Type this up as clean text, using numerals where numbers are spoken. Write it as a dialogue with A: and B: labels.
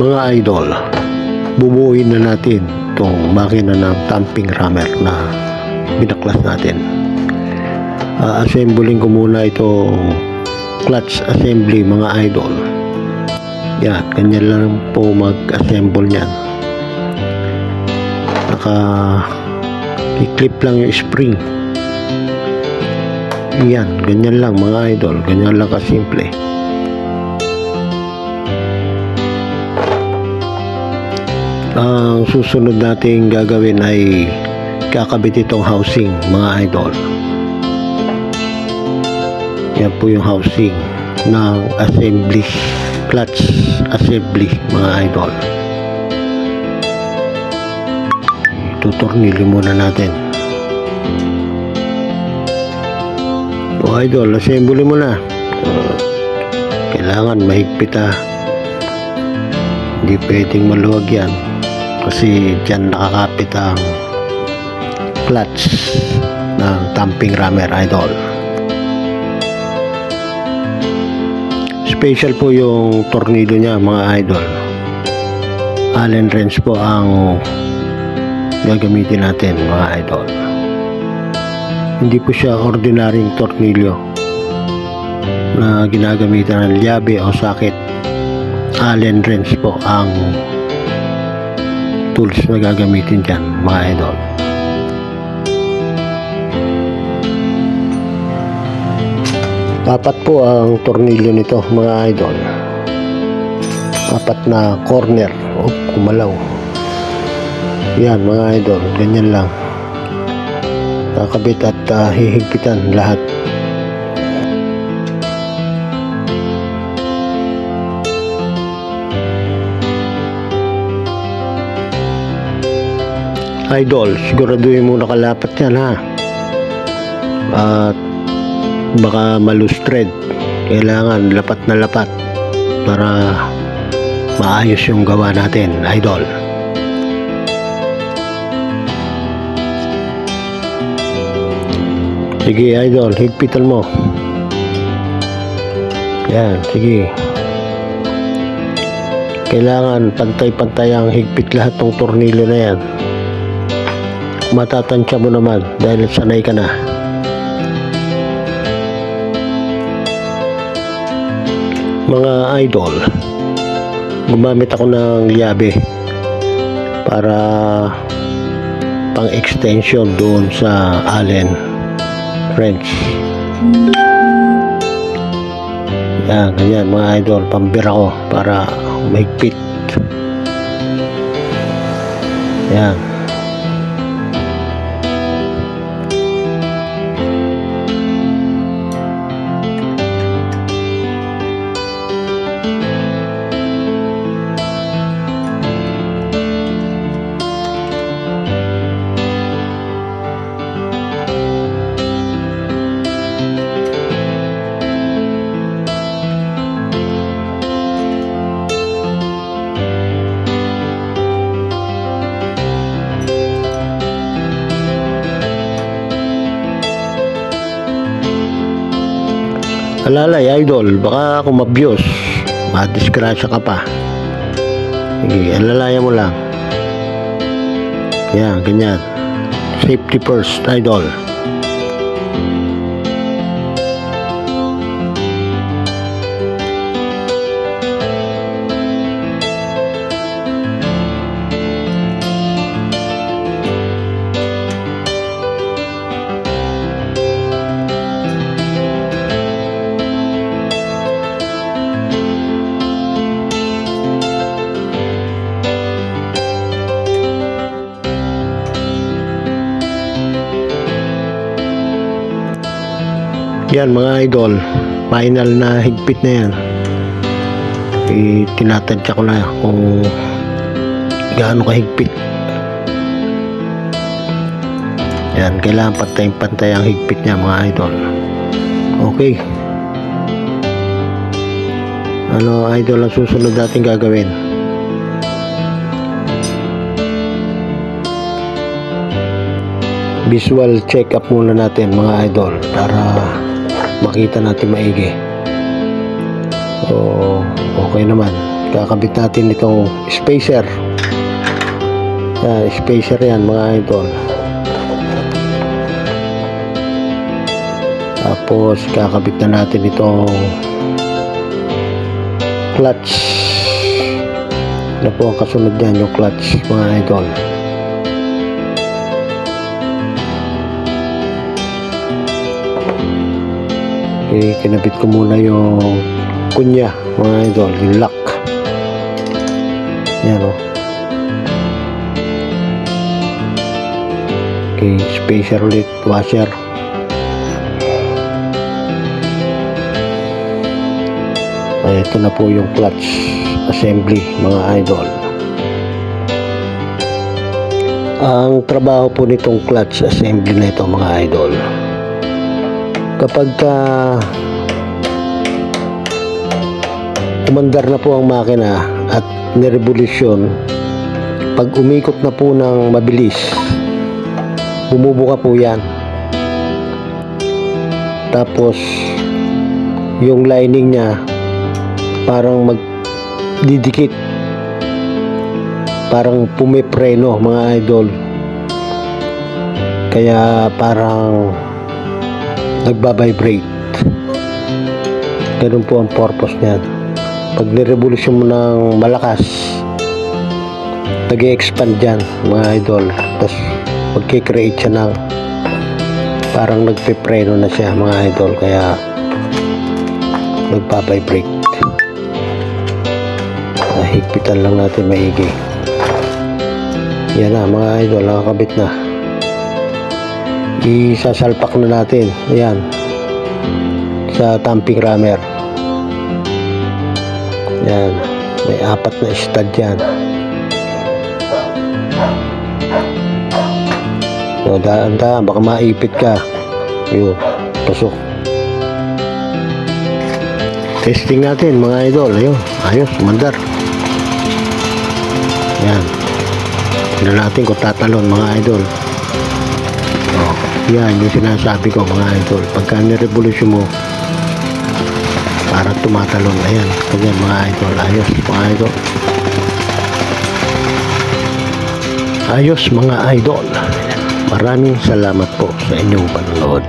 A: Mga idol, bubuuin na natin itong makina ng tamping rammer na binaklas natin. Assembling ko muna itong clutch assembly, mga idol. Yan, ganyan lang po mag-assemble yan. I-clip lang yung spring. Yan, ganyan lang mga idol, ganyan lang kasimple. Ang susunod natin gagawin ay kakabit itong housing, mga idol. Yan po yung housing ng assembly, clutch assembly, mga idol. Tutornilyo muna natin. O idol, assembly mo na. Kailangan mahigpit hindi pwedeng maluwag yan kasi dyan nakakapit ang clutch ng tamping rammer, idol. Special po yung tornilyo niya, mga idol. Allen wrench po ang gagamitin natin, mga idol. Hindi po siya ordinaryong tornilyo na ginagamitan ng lyabe o sakit. Allen wrench po ang tools na gagamitin dyan, mga idol. Apat po ang tornilyo nito, mga idol. Apat na corner. Kumalaw. Yan, mga idol, ganyan lang. Kakabit at hihigpitan lahat. Idol, siguraduhin mo nakalapat yan, at baka malus thread. Kailangan lapat na lapat para maayos yung gawa natin, idol. Sige, idol, higpitan mo. Yan, sige. Kailangan pantay-pantay ang higpit lahat ng tornilyo na yan. Matatansya mo naman dahil sanay ka na. Mga idol, gumamit ako ng lyabe para pang extension doon sa Allen wrench. Yan, ganyan mga idol, pambira ko para mahigpit. Yan. Alalay, idol, baka kung mabiyos, madisgrasya ka pa. Sige, alalayan mo lang. Yan, ganyan. Safety first, idol. Yan mga idol, final na higpit na yan. Tinatadya ko na kung gaano kahigpit. Yan, kailangan pantay-pantay ang higpit niya, mga idol. Okay. Ano idol ang susunod natin gagawin? Visual check up muna natin, mga idol, para makita natin maigi. So, okay naman. kakabit natin itong spacer. Spacer yan mga idol. Tapos kakabit na natin itong clutch. Ano po ang kasunod yan, yung clutch mga idol. Okay, kinabit ko muna yung kunya mga idol, yung lock. Yan o. Okay, spacer ulit, washer. Ay, ito na po yung clutch assembly mga idol. Ang trabaho po nitong clutch assembly na ito mga idol, kapag umandar na po ang makina at nirevolusyon, pag umikot na po ng mabilis, bumubuka po yan. Tapos yung lining niya parang magdidikit, parang pumipreno mga idol, kaya parang nagbabibrate. Ganun po ang purpose niyan. Pag nirevolusyon mo ng malakas, nag-e-expand yan mga idol, tapos magkikreate siya ng parang nagpipreno na siya mga idol, kaya nagbabibrate. Higpitan lang natin maigi. Yan na mga idol, nakakabit na. Isasalpak na natin. Ayan, sa tamping rammer. Yan, may 4 na stud yan. So, daan-daan, baka maipit ka. Yun, pasok. Testing natin mga idol. Ayun, ayos, mandar. Yan. Tignan natin kung tatalon mga idol. Oh, yan yung sinasabi ko mga idol. Pagka nirevolusyon mo, parang tumatalon. Ayan, ganyan mga idol. Ayos mga idol. Ayos mga idol. Maraming salamat po sa inyong panonood.